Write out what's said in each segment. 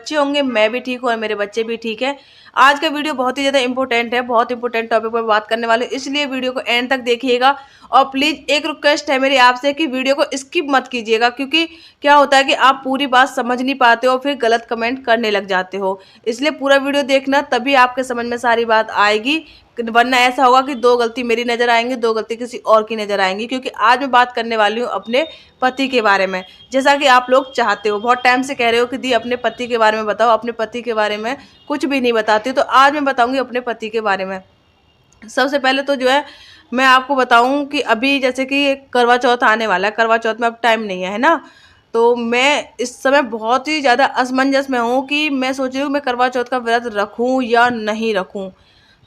बच्चे होंगे, मैं भी ठीक हूँ और मेरे बच्चे भी ठीक है। आज का वीडियो बहुत ही ज़्यादा इंपॉर्टेंट है, बहुत इंपॉर्टेंट टॉपिक पर बात करने वाले, इसलिए वीडियो को एंड तक देखिएगा। और प्लीज़ एक रिक्वेस्ट है मेरी आपसे कि वीडियो को स्किप मत कीजिएगा, क्योंकि क्या होता है कि आप पूरी बात समझ नहीं पाते हो, फिर गलत कमेंट करने लग जाते हो। इसलिए पूरा वीडियो देखना, तभी आपके समझ में सारी बात आएगी, वरना ऐसा होगा कि दो गलती मेरी नज़र आएंगी, दो गलती किसी और की नज़र आएंगी। क्योंकि आज मैं बात करने वाली हूँ अपने पति के बारे में, जैसा कि आप लोग चाहते हो, बहुत टाइम से कह रहे हो कि दी अपने पति के बारे में बताओ, अपने पति के बारे में कुछ भी नहीं बताती। तो आज मैं बताऊंगी अपने पति के बारे में। सबसे पहले तो जो है मैं आपको बताऊं कि अभी जैसे कि करवा चौथ आने वाला है, करवा चौथ में अब टाइम नहीं है ना, तो मैं इस समय बहुत ही ज़्यादा असमंजस में हूँ कि मैं सोच रही हूँ मैं करवा चौथ का व्रत रखूँ या नहीं रखूँ।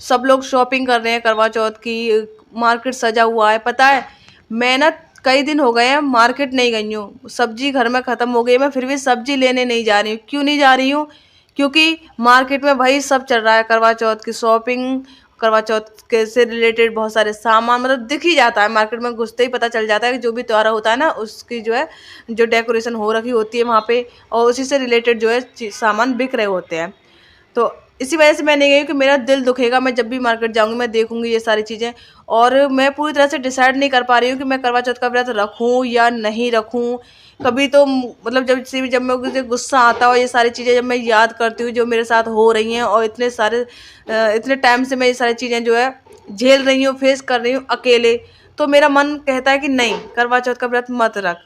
सब लोग शॉपिंग कर रहे हैं करवा चौथ की, मार्केट सजा हुआ है। पता है मैं ना कई दिन हो गए हैं मार्केट नहीं गई हूँ, सब्जी घर में ख़त्म हो गई, मैं फिर भी सब्जी लेने नहीं जा रही हूँ। क्यों नहीं जा रही हूँ? क्योंकि मार्केट में वही सब चल रहा है, करवा चौथ की शॉपिंग, करवा चौथ के से रिलेटेड बहुत सारे सामान, मतलब दिख ही जाता है मार्केट में, घुसते ही पता चल जाता है कि जो भी त्योहार होता है ना उसकी जो है जो डेकोरेशन हो रखी होती है वहाँ पे, और उसी से रिलेटेड जो है सामान बिक रहे होते हैं। तो इसी वजह से मैं नहीं गई कि मेरा दिल दुखेगा, मैं जब भी मार्केट जाऊंगी मैं देखूंगी ये सारी चीज़ें। और मैं पूरी तरह से डिसाइड नहीं कर पा रही हूँ कि मैं करवा चौथ का व्रत रखूँ या नहीं रखूँ। कभी तो मतलब जब मुझे गुस्सा आता है और ये सारी चीज़ें जब मैं याद करती हूँ जो मेरे साथ हो रही हैं, और इतने टाइम से मैं ये सारी चीज़ें जो है झेल रही हूँ, फेस कर रही हूँ अकेले, तो मेरा मन कहता है कि नहीं, करवा चौथ का व्रत मत रख।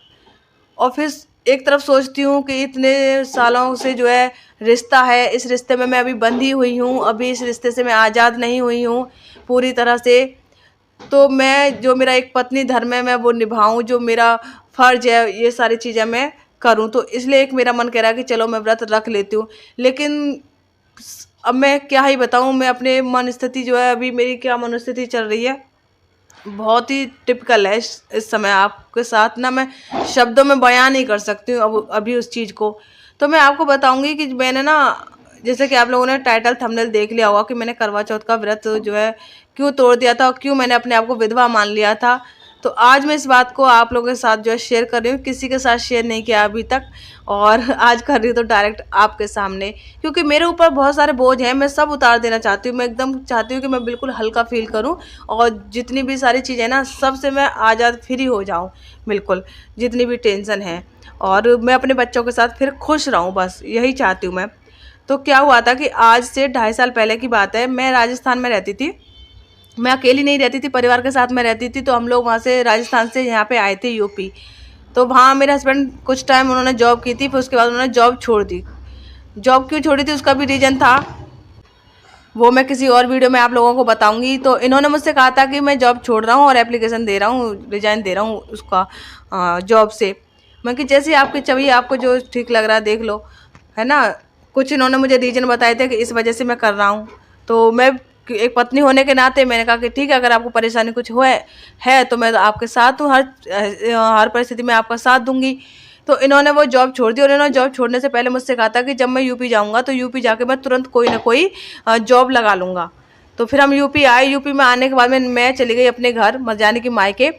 और फिर एक तरफ सोचती हूँ कि इतने सालों से जो है रिश्ता है, इस रिश्ते में मैं अभी बंधी हुई हूँ, अभी इस रिश्ते से मैं आज़ाद नहीं हुई हूँ पूरी तरह से। तो मैं जो मेरा एक पत्नी धर्म है मैं वो निभाऊँ, जो मेरा फ़र्ज़ है ये सारी चीज़ें मैं करूँ। तो इसलिए एक मेरा मन कह रहा है कि चलो मैं व्रत रख लेती हूँ। लेकिन अब मैं क्या ही बताऊँ, मैं अपने मन स्थिति जो है अभी मेरी क्या मनोस्थिति चल रही है, बहुत ही टिपिकल है इस समय आपके साथ ना, मैं शब्दों में बयान नहीं कर सकती हूँ अब अभी उस चीज़ को। तो मैं आपको बताऊंगी कि मैंने ना, जैसे कि आप लोगों ने टाइटल थंबनेल देख लिया होगा कि मैंने करवा चौथ का व्रत जो है क्यों तोड़ दिया था और क्यों मैंने अपने आप को विधवा मान लिया था। तो आज मैं इस बात को आप लोगों के साथ जो है शेयर कर रही हूँ, किसी के साथ शेयर नहीं किया अभी तक, और आज कर रही हूँ तो डायरेक्ट आपके सामने, क्योंकि मेरे ऊपर बहुत सारे बोझ हैं, मैं सब उतार देना चाहती हूँ। मैं एकदम चाहती हूँ कि मैं बिल्कुल हल्का फील करूँ, और जितनी भी सारी चीज़ें ना सबसे मैं आज़ाद फ्री हो जाऊँ बिल्कुल, जितनी भी टेंशन है, और मैं अपने बच्चों के साथ फिर खुश रहूँ, बस यही चाहती हूँ मैं। तो क्या हुआ था कि आज से 2.5 साल पहले की बात है, मैं राजस्थान में रहती थी। मैं अकेली नहीं रहती थी, परिवार के साथ में रहती थी। तो हम लोग वहाँ से राजस्थान से यहाँ पे आए थे यूपी। तो वहाँ मेरे हस्बैंड कुछ टाइम उन्होंने जॉब की थी, फिर उसके बाद उन्होंने जॉब छोड़ दी। जॉब क्यों छोड़ी थी उसका भी रीज़न था, वो मैं किसी और वीडियो में आप लोगों को बताऊंगी। तो इन्होंने मुझसे कहा था कि मैं जॉब छोड़ रहा हूँ और एप्लीकेशन दे रहा हूँ, रिजाइन दे रहा हूँ उसका जॉब से। मैं कि जैसे आपकी छवि, आपको जो ठीक लग रहा है देख लो, है ना। कुछ इन्होंने मुझे रीज़न बताए थे कि इस वजह से मैं कर रहा हूँ। तो मैं एक पत्नी होने के नाते मैंने कहा कि ठीक है, अगर आपको परेशानी कुछ है तो मैं तो आपके साथ हूँ, हर परिस्थिति में आपका साथ दूंगी। तो इन्होंने वो जॉब छोड़ दी, और इन्होंने जॉब छोड़ने से पहले मुझसे कहा था कि जब मैं यूपी जाऊंगा तो यूपी जाके मैं तुरंत कोई ना कोई जॉब लगा लूँगा। तो फिर हम यूपी आए, यूपी में आने के बाद में मैं चली गई अपने घर, यानी कि मायके।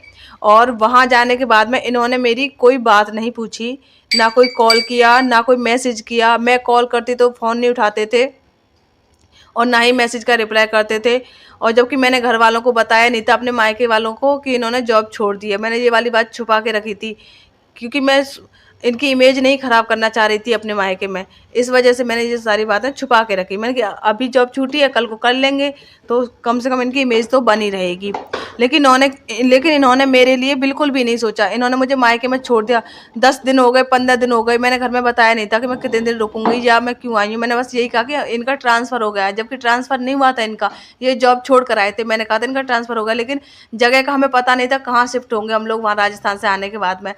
और वहाँ जाने के बाद में इन्होंने मेरी कोई बात नहीं पूछी, ना कोई कॉल किया, ना कोई मैसेज किया। मैं कॉल करती तो फ़ोन नहीं उठाते थे, और ना ही मैसेज का रिप्लाई करते थे। और जबकि मैंने घर वालों को बताया नहीं था, अपने मायके वालों को, कि इन्होंने जॉब छोड़ दी है। मैंने ये वाली बात छुपा के रखी थी, क्योंकि मैं इनकी इमेज नहीं ख़राब करना चाह रही थी अपने मायके में। इस वजह से मैंने ये सारी बातें छुपा के रखी। मैंने कहा अभी जॉब छूटी है, कल को कर लेंगे, तो कम से कम इनकी इमेज तो बनी रहेगी। लेकिन इन्होंने मेरे लिए बिल्कुल भी नहीं सोचा। इन्होंने मुझे मायके में छोड़ दिया। 10 दिन हो गए, 15 दिन हो गए, मैंने घर में बताया नहीं था कि मैं कितने दिन रुकूंगी या मैं क्यों आई हूँ। मैंने बस यही कहा कि इनका ट्रांसफ़र हो गया है, जबकि ट्रांसफ़र नहीं हुआ था इनका, ये जॉब छोड़ कर आए थे। मैंने कहा था इनका ट्रांसफ़र हो गया, लेकिन जगह का हमें पता नहीं था, कहाँ शिफ्ट होंगे हम लोग वहाँ राजस्थान से आने के बाद में।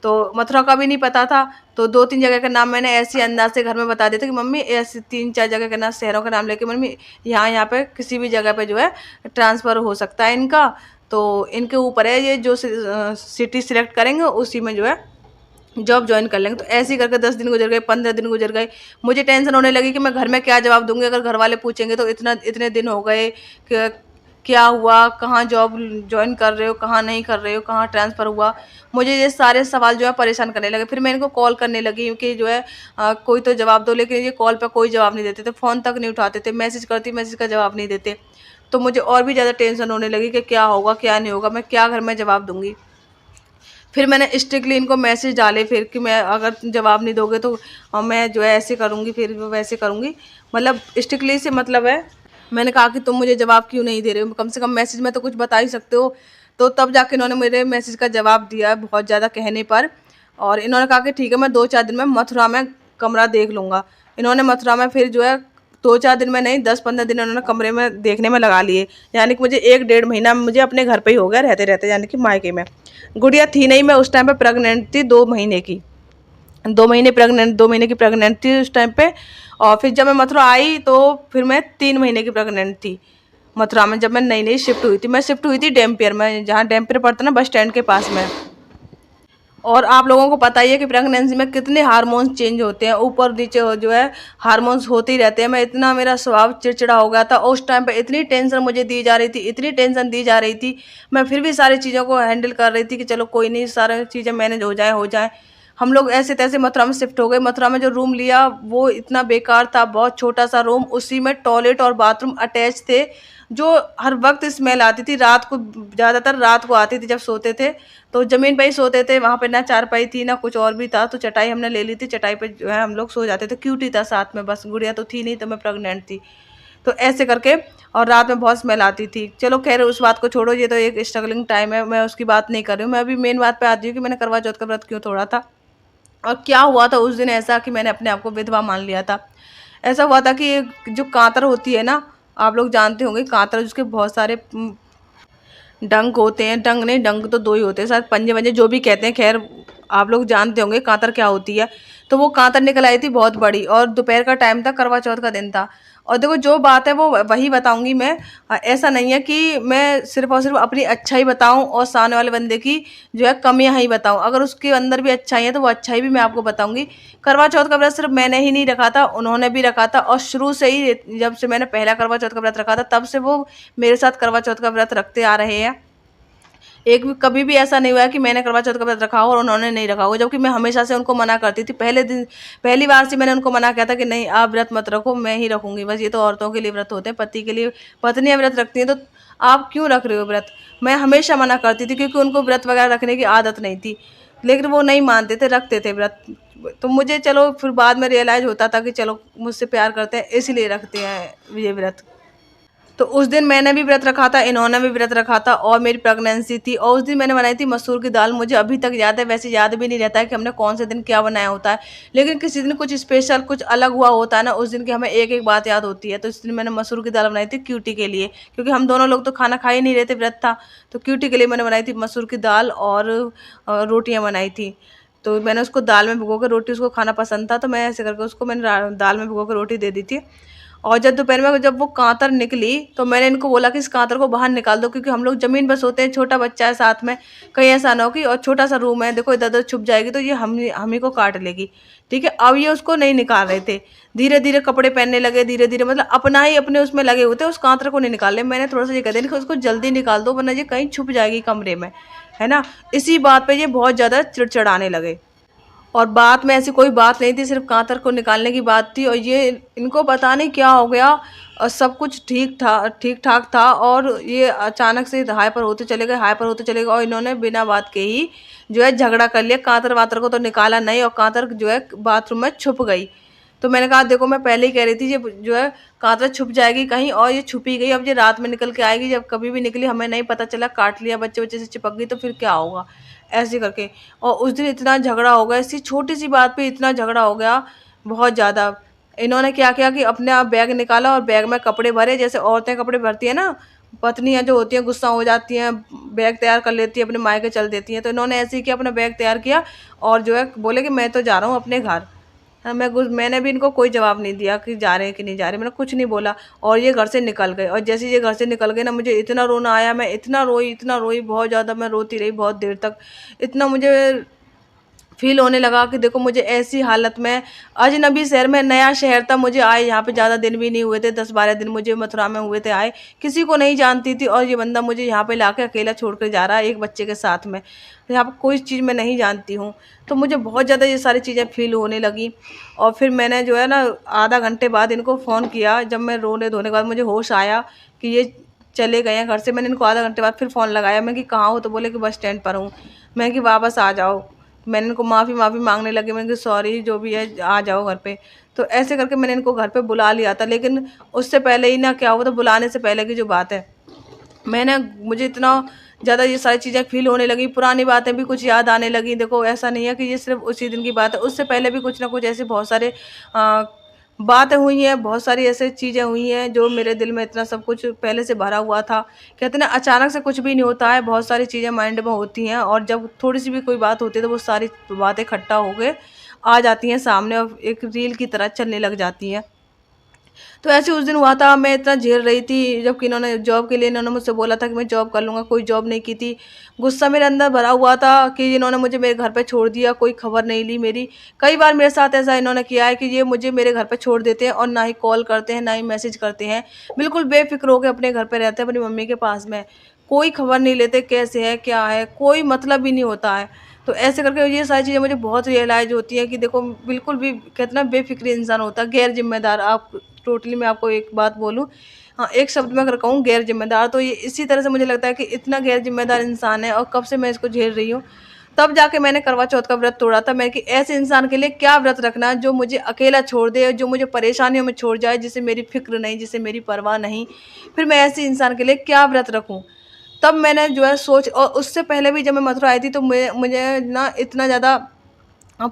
तो मथुरा का भी नहीं पता था। तो 2-3 जगह का नाम मैंने ऐसे अंदाज से घर में बता दिया था कि मम्मी ऐसे 3-4 जगह का नाम, शहरों का नाम लेके, मम्मी यहाँ पे किसी भी जगह पे जो है ट्रांसफ़र हो सकता है इनका, तो इनके ऊपर है, ये जो सिटी सिलेक्ट करेंगे उसी में जो है जॉब ज्वाइन कर लेंगे। तो ऐसे ही करके 10 दिन गुजर गए, 15 दिन गुजर गए। मुझे टेंशन होने लगी कि मैं घर में क्या जवाब दूंगी, अगर घर वाले पूछेंगे तो इतने दिन हो गए कि क्या हुआ, कहाँ जॉब ज्वाइन कर रहे हो, कहाँ नहीं कर रहे हो, कहाँ ट्रांसफ़र हुआ। मुझे ये सारे सवाल जो है परेशान करने लगे। फिर मैं इनको कॉल करने लगी कि जो है कोई तो जवाब दो, लेकिन ये कॉल पे कोई जवाब नहीं देते थे, फ़ोन तक नहीं उठाते थे, मैसेज करती मैसेज का जवाब नहीं देते। तो मुझे और भी ज़्यादा टेंशन होने लगी कि क्या होगा क्या नहीं होगा, मैं क्या घर में जवाब दूँगी। फिर मैंने स्ट्रिक्टली इनको मैसेज डाले फिर कि मैं अगर जवाब नहीं दोगे तो मैं जो है ऐसे करूँगी, फिर वैसे करूँगी। मतलब स्ट्रिक्टली से मतलब है, मैंने कहा कि तुम मुझे जवाब क्यों नहीं दे रहे हो, कम से कम मैसेज में तो कुछ बता ही सकते हो। तो तब जाके इन्होंने मेरे मैसेज का जवाब दिया बहुत ज़्यादा कहने पर। और इन्होंने कहा कि ठीक है, मैं 2-4 दिन में मथुरा में कमरा देख लूँगा। इन्होंने मथुरा में फिर जो है 2-4 दिन में नहीं, 10-15 दिन उन्होंने कमरे में देखने में लगा लिए। यानी कि मुझे 1 डेढ़ महीना मुझे अपने घर पे ही हो गया रहते-रहते, यानी कि मायके में। गुड़िया थी नहीं, मैं उस टाइम पे प्रेग्नेंट थी 2 महीने की। 2 महीने की प्रेग्नेंट थी उस टाइम पे। और फिर जब मैं मथुरा आई तो फिर मैं 3 महीने की प्रेग्नेंट थी। मथुरा में जब मैं नई-नई शिफ्ट हुई थी, मैं शिफ्ट हुई थी डैम्पियर में, जहाँ डैम्पियर पड़ता है ना बस स्टैंड के पास में। और आप लोगों को पता ही है कि प्रेगनेंसी में कितने हार्मोन्स चेंज होते हैं, ऊपर नीचे हो जो है हार्मोन्स होते ही रहते हैं। मैं इतना, मेरा स्वभाव चिड़चिड़ा हो गया था और उस टाइम पे इतनी टेंशन मुझे दी जा रही थी, इतनी टेंशन दी जा रही थी। मैं फिर भी सारी चीज़ों को हैंडल कर रही थी कि चलो कोई नहीं, सारी चीज़ें मैनेज हो जाए हो जाए। हम लोग ऐसे तैसे मथुरा में शिफ्ट हो गए। मथुरा में जो रूम लिया वो इतना बेकार था, बहुत छोटा सा रूम, उसी में टॉयलेट और बाथरूम अटैच थे, जो हर वक्त स्मेल आती थी। रात को, ज़्यादातर रात को आती थी जब सोते थे, तो ज़मीन पे ही सोते थे। वहाँ पे ना चारपाई थी ना कुछ और भी था, तो चटाई हमने ले ली थी, चटाई पे जो है हम लोग सो जाते थे। क्यूटी था साथ में, बस गुड़िया तो थी नहीं, तो मैं प्रेग्नेंट थी। तो ऐसे करके, और रात में बहुत स्मेल आती थी। चलो खैर उस बात को छोड़ो, ये तो एक स्ट्रगलिंग टाइम है, मैं उसकी बात नहीं कर रही हूँ। मैं अभी मेन बात पे आती हूँ कि मैंने करवा चौथ का व्रत क्यों तोड़ा था और क्या हुआ था उस दिन ऐसा कि मैंने अपने आप को विधवा मान लिया था। ऐसा हुआ था कि जो कांतर होती है ना, आप लोग जानते होंगे कांतर, जिसके बहुत सारे डंक होते हैं। डंक नहीं, डंक तो 2 ही होते हैं शायद, पंजे वंजे जो भी कहते हैं, खैर आप लोग जानते होंगे कांतर क्या होती है। तो वो कांतर निकल आई थी बहुत बड़ी, और दोपहर का टाइम था, करवा चौथ का दिन था। और देखो जो बात है वो वही बताऊंगी मैं। ऐसा नहीं है कि मैं सिर्फ और सिर्फ अपनी अच्छाई बताऊं और सामने वाले बंदे की जो है कमियां ही बताऊं। अगर उसके अंदर भी अच्छाई है तो वो अच्छाई भी मैं आपको बताऊंगी। करवा चौथ का व्रत सिर्फ मैंने ही नहीं रखा था, उन्होंने भी रखा था। और शुरू से ही, जब से मैंने पहला करवा चौथ का व्रत रखा था, तब से वो मेरे साथ करवा चौथ का व्रत रखते आ रहे हैं। एक भी कभी भी ऐसा नहीं हुआ कि मैंने करवा चौथ का व्रत रखा हो और उन्होंने नहीं रखा हो, जबकि मैं हमेशा से उनको मना करती थी। पहले दिन, पहली बार से मैंने उनको मना किया था कि नहीं आप व्रत मत रखो, मैं ही रखूंगी बस, ये तो औरतों के लिए व्रत होते हैं, पति के लिए पत्नियां व्रत रखती हैं, तो आप क्यों रख रहे हो व्रत। मैं हमेशा मना करती थी क्योंकि उनको व्रत वगैरह रखने की आदत नहीं थी, लेकिन वो नहीं मानते थे, रखते थे व्रत। तो मुझे चलो फिर बाद में रियलाइज होता था कि चलो मुझसे प्यार करते हैं इसलिए रखते हैं ये व्रत। तो उस दिन मैंने भी व्रत रखा था, इन्होंने भी व्रत रखा था, और मेरी प्रेगनेंसी थी। और उस दिन मैंने बनाई थी मसूर की दाल। मुझे अभी तक याद है, वैसे याद भी नहीं रहता है कि हमने कौन से दिन क्या बनाया होता है, लेकिन किसी दिन कुछ स्पेशल कुछ अलग हुआ होता है ना, उस दिन की हमें एक एक बात याद होती है। तो इस दिन मैंने मसूर की दाल बनाई थी क्यूटी के लिए, क्योंकि हम दोनों लोग तो खाना खा ही नहीं रहे थे, व्रत था। तो क्यूटी के लिए मैंने बनाई थी मसूर की दाल और रोटियाँ बनाई थी। तो मैंने उसको दाल में भिगो के, रोटी उसको खाना पसंद था, तो मैं ऐसे करके उसको मैंने दाल में भिगो के रोटी दे दी थी। और जब दोपहर में जब वो कांतर निकली तो मैंने इनको बोला कि इस कांतर को बाहर निकाल दो, क्योंकि हम लोग ज़मीन पर सोते हैं, छोटा बच्चा है साथ में, कहीं ऐसा ना हो कि, और छोटा सा रूम है, देखो इधर उधर छुप जाएगी तो ये हम ही को काट लेगी। ठीक है, अब ये उसको नहीं निकाल रहे थे, धीरे धीरे कपड़े पहनने लगे, धीरे धीरे मतलब अपना ही अपने उसमें लगे हुए थे, उस कांतर को नहीं निकाल रहे। मैंने थोड़ा सा ये कह दिया कि उसको जल्दी निकाल दो वरना ये कहीं छुप जाएगी कमरे में, है ना। इसी बात पर ये बहुत ज़्यादा चिड़चिड़ाने लगे। और बात में ऐसी कोई बात नहीं थी, सिर्फ कांतर को निकालने की बात थी। और ये इनको पता नहीं क्या हो गया, और सब कुछ ठीक ठाक था, और ये अचानक से हाइपर होते चले गए, हाइपर होते चले गए, और इन्होंने बिना बात के ही जो है झगड़ा कर लिया। कांतर वातर को तो निकाला नहीं, और कांतर जो है बाथरूम में छुप गई। तो मैंने कहा देखो मैं पहले ही कह रही थी ये जो है कांतर छुप जाएगी कहीं, और ये छुप ही गई। अब ये रात में निकल के आएगी, जब कभी भी निकली हमें नहीं पता चला, काट लिया, बच्चे बच्चे से चिपक गई, तो फिर क्या होगा, ऐसे करके। और उस दिन इतना झगड़ा हो गया, इसी छोटी सी बात पे इतना झगड़ा हो गया, बहुत ज़्यादा। इन्होंने क्या किया कि अपने आप बैग निकाला और बैग में कपड़े भरे, जैसे औरतें कपड़े भरती हैं ना, पत्नियां जो होती हैं गुस्सा हो जाती हैं, बैग तैयार कर लेती हैं, अपने मायके चल देती हैं। तो इन्होंने ऐसे ही किया, अपना बैग तैयार किया और जो है बोले कि मैं तो जा रहा हूँ अपने घर। हाँ, मैंने भी इनको कोई जवाब नहीं दिया कि जा रहे हैं कि नहीं जा रहे, मैंने कुछ नहीं बोला। और ये घर से निकल गए, और जैसे ये घर से निकल गए ना, मुझे इतना रोना आया, मैं इतना रोई बहुत ज़्यादा, मैं रोती रही बहुत देर तक। इतना मुझे फील होने लगा कि देखो मुझे ऐसी हालत में, अजनबी शहर में, नया शहर था, मुझे आए यहाँ पे ज़्यादा दिन भी नहीं हुए थे, 10-12 दिन मुझे मथुरा में हुए थे आए, किसी को नहीं जानती थी, और ये बंदा मुझे यहाँ पे लाके अकेला छोड़ कर जा रहा है एक बच्चे के साथ में, यहाँ पे कोई चीज़ मैं नहीं जानती हूँ। तो मुझे बहुत ज़्यादा ये सारी चीज़ें फील होने लगी। और फिर मैंने जो है ना आधा घंटे बाद इनको फ़ोन किया, जब मैं रोने धोने के बाद मुझे होश आया कि ये चले गए हैं घर से। मैंने इनको आधा घंटे बाद फिर फ़ोन लगाया, मैं कि कहाँ हो, तो बोले कि बस स्टैंड पर हूँ। मैं कि वापस आ जाओ। मैंने इनको माफ़ी मांगने लगी, मैंने कहा सॉरी जो भी है आ जाओ घर पे। तो ऐसे करके मैंने इनको घर पे बुला लिया था, लेकिन उससे पहले ही ना क्या हुआ था, बुलाने से पहले की जो बात है, मैंने मुझे इतना ज़्यादा ये सारी चीज़ें फ़ील होने लगी, पुरानी बातें भी कुछ याद आने लगी। देखो ऐसा नहीं है कि ये सिर्फ़ उसी दिन की बात है, उससे पहले भी कुछ ना कुछ ऐसे बहुत सारे अ, बातें हुई हैं, बहुत सारी ऐसी चीज़ें हुई हैं जो मेरे दिल में इतना सब कुछ पहले से भरा हुआ था। कहते हैं ना अचानक से कुछ भी नहीं होता है, बहुत सारी चीज़ें माइंड में होती हैं, और जब थोड़ी-सी भी कोई बात होती है तो वो सारी बातें इकट्ठा हो के आ जाती हैं सामने और एक रील की तरह चलने लग जाती हैं। तो ऐसे उस दिन हुआ था, मैं इतना झेल रही थी, जबकि इन्होंने जॉब के लिए इन्होंने मुझसे बोला था कि मैं जॉब कर लूँगा, कोई जॉब नहीं की थी। गुस्सा मेरे अंदर भरा हुआ था कि इन्होंने मुझे मेरे घर पे छोड़ दिया, कोई खबर नहीं ली मेरी। कई बार मेरे साथ ऐसा इन्होंने किया है कि ये मुझे मेरे घर पे छोड़ देते हैं और ना ही कॉल करते हैं, ना ही मैसेज करते हैं। बिल्कुल बेफ़िक्र होके अपने घर पे रहते हैं, अपनी मम्मी के पास में। कोई खबर नहीं लेते, कैसे है, क्या है, कोई मतलब ही नहीं होता है। तो ऐसे करके ये सारी चीज़ें मुझे बहुत रियलाइज़ होती हैं कि देखो बिल्कुल भी कहते हैं ना बेफ़िक्र इंसान होता है, गैर ज़िम्मेदार। आप टोटली मैं आपको एक बात बोलूँ, हाँ, एक शब्द में अगर कहूँ गैर ज़िम्मेदार, तो ये इसी तरह से मुझे लगता है कि इतना गैर ज़िम्मेदार इंसान है, और कब से मैं इसको झेल रही हूँ। तब जाके मैंने करवा चौथ का व्रत तोड़ा था। मैं कि ऐसे इंसान के लिए क्या व्रत रखना है जो मुझे अकेला छोड़ दे, जो मुझे परेशानियों में छोड़ जाए, जिसे मेरी फ़िक्र नहीं, जिसे मेरी परवाह नहीं। फिर मैं ऐसे इंसान के लिए क्या व्रत रखूँ? तब मैंने जो है सोच, और उससे पहले भी जब मैं मथुरा आई थी तो मुझे ना इतना ज़्यादा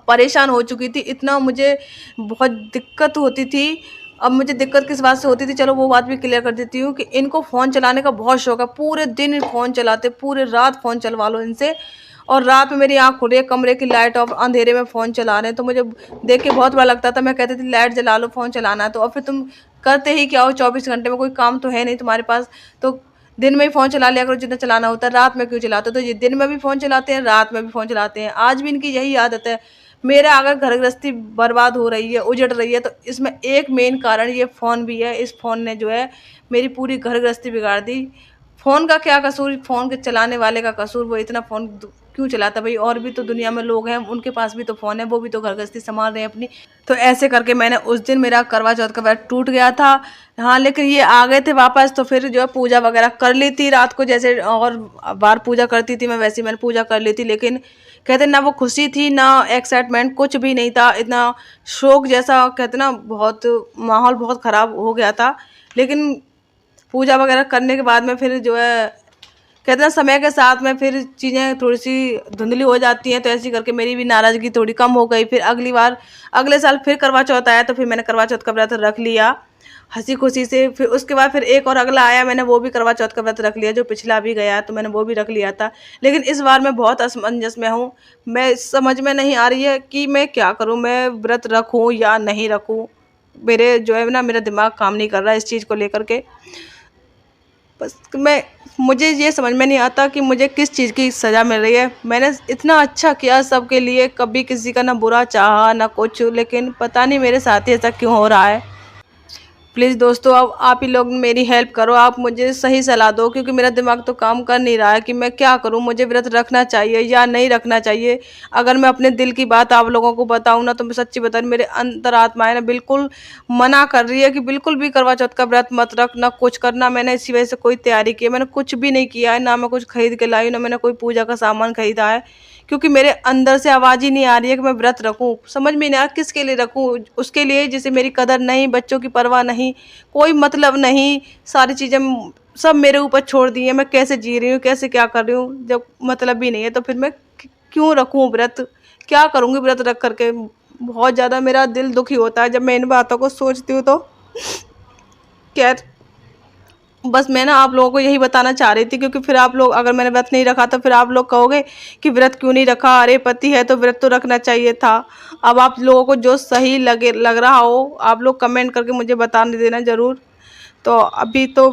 परेशान हो चुकी थी, इतना मुझे बहुत दिक्कत होती थी। अब मुझे दिक्कत किस बात से होती थी, चलो वो बात भी क्लियर कर देती हूँ कि इनको फ़ोन चलाने का बहुत शौक है। पूरे दिन फ़ोन चलाते, पूरे रात फ़ोन चलवा लो इनसे, और रात में मेरी आँख खुल रही है, कमरे की लाइट ऑफ, अंधेरे में फ़ोन चला रहे हैं, तो मुझे देख के बहुत बुरा लगता था। मैं कहती थी लाइट जला लो, फ़ोन चलाना है तो, और फिर तुम करते ही क्या हो 24 घंटे में, कोई काम तो है नहीं तुम्हारे पास, तो दिन में ही फ़ोन चला लिया करो जितना चलाना होता है, रात में क्यों चलाते हो? तो ये दिन में भी फ़ोन चलाते हैं, रात में भी फ़ोन चलाते हैं। आज भी इनकी यही आदत है। मेरा अगर घर गृहस्थी बर्बाद हो रही है, उजड़ रही है, तो इसमें एक मेन कारण ये फ़ोन भी है। इस फ़ोन ने जो है मेरी पूरी घर गृहस्थी बिगाड़ दी। फ़ोन का क्या कसूर, फ़ोन के चलाने वाले का कसूर, वो इतना फ़ोन क्यों चलाता भाई? और भी तो दुनिया में लोग हैं, उनके पास भी तो फ़ोन है, वो भी तो घर गृहस्थी संभाल रहे हैं अपनी। तो ऐसे करके मैंने उस दिन मेरा करवा चौथ का व्रत टूट गया था। हाँ, लेकिन ये आ गए थे वापस, तो फिर जो है पूजा वगैरह कर ली थी रात को, जैसे और बार पूजा करती थी मैं, वैसे ही मैंने पूजा कर ली थी। लेकिन कहते ना वो खुशी थी, ना एक्साइटमेंट, कुछ भी नहीं था। इतना शोक जैसा, कहते ना बहुत माहौल बहुत ख़राब हो गया था। लेकिन पूजा वगैरह करने के बाद में फिर जो है, कहते हैं समय के साथ में फिर चीज़ें थोड़ी-सी धुंधली हो जाती हैं, तो ऐसे करके मेरी भी नाराज़गी थोड़ी कम हो गई। फिर अगली बार अगले साल फिर करवा चौथ आया, तो फिर मैंने करवा चौथ का व्रत रख लिया हँसी-खुशी से। फिर उसके बाद फिर एक और अगला आया, मैंने वो भी करवा चौथ का व्रत रख लिया, जो पिछला भी गया तो मैंने वो भी रख लिया था। लेकिन इस बार मैं बहुत असमंजस में हूँ। मैं समझ में नहीं आ रही है कि मैं क्या करूँ? मैं व्रत रखूँ या नहीं रखूँ? मेरे जो है ना, मेरा दिमाग काम नहीं कर रहा है इस चीज़ को लेकर के। बस मैं मुझे ये समझ में नहीं आता कि मुझे किस चीज़ की सज़ा मिल रही है। मैंने इतना अच्छा किया सबके लिए, कभी किसी का ना बुरा चाहा ना कुछ, लेकिन पता नहीं मेरे साथ ही ऐसा क्यों हो रहा है। प्लीज़ दोस्तों, अब आप ही लोग मेरी हेल्प करो, आप मुझे सही सलाह दो, क्योंकि मेरा दिमाग तो काम कर नहीं रहा है कि मैं क्या करूं, मुझे व्रत रखना चाहिए या नहीं रखना चाहिए। अगर मैं अपने दिल की बात आप लोगों को बताऊं ना, तो मैं सच्ची बता रही, मेरे अंतरात्मा है ना बिल्कुल मना कर रही है कि बिल्कुल भी करवा चौथ का व्रत मत रख, ना कुछ करना। मैंने इसी वजह से कोई तैयारी की है, मैंने कुछ भी नहीं किया है, ना मैं कुछ खरीद के लाई हूं, ना मैंने कोई पूजा का सामान खरीदा है, क्योंकि मेरे अंदर से आवाज़ ही नहीं आ रही है कि मैं व्रत रखूं। समझ में नहीं आ रहा किसके लिए रखूं, उसके लिए जिसे मेरी कदर नहीं, बच्चों की परवाह नहीं, कोई मतलब नहीं, सारी चीज़ें सब मेरे ऊपर छोड़ दी हैं। मैं कैसे जी रही हूँ, कैसे क्या कर रही हूँ, जब मतलब भी नहीं है, तो फिर मैं क्यों रखूँ व्रत? क्या करूँगी व्रत रख करके? बहुत ज़्यादा मेरा दिल दुखी होता है जब मैं इन बातों को सोचती हूँ तो। खैर, बस मैं ना आप लोगों को यही बताना चाह रही थी, क्योंकि फिर आप लोग, अगर मैंने व्रत नहीं रखा तो फिर आप लोग कहोगे कि व्रत क्यों नहीं रखा, अरे पति है तो व्रत तो रखना चाहिए था। अब आप लोगों को जो सही लग रहा हो, आप लोग कमेंट करके मुझे बता देना ज़रूर। तो अभी तो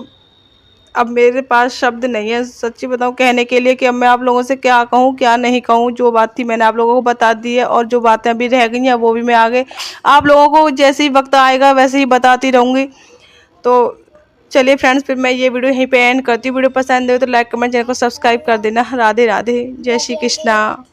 अब मेरे पास शब्द नहीं है सच्ची बताऊं कहने के लिए कि अब मैं आप लोगों से क्या कहूं क्या नहीं कहूं। जो बात थी मैंने आप लोगों को बता दी है, और जो बातें अभी रह गई हैं वो भी मैं आगे आप लोगों को जैसे ही वक्त आएगा वैसे ही बताती रहूंगी। तो चलिए फ्रेंड्स, फिर मैं ये वीडियो यहीं पे एंड करती हूँ। वीडियो पसंद हो तो लाइक कमेंट चैनल को सब्सक्राइब कर देना। राधे राधे, जय श्री कृष्णा।